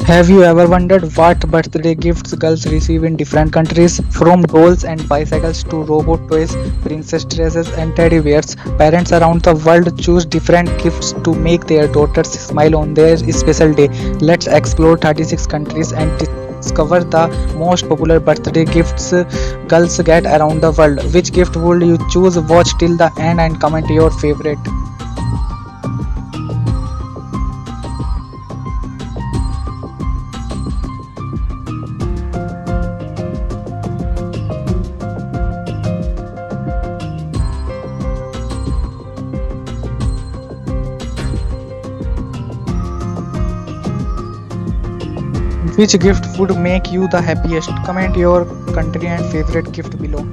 Have you ever wondered what birthday gifts girls receive in different countries? From dolls and bicycles to robot toys, princess dresses, and teddy bears, parents around the world choose different gifts to make their daughters smile on their special day. Let's explore 36 countries and discover the most popular birthday gifts girls get around the world. Which gift would you choose? Watch till the end and comment your favorite. Which gift would make you the happiest? Comment your country and favorite gift below.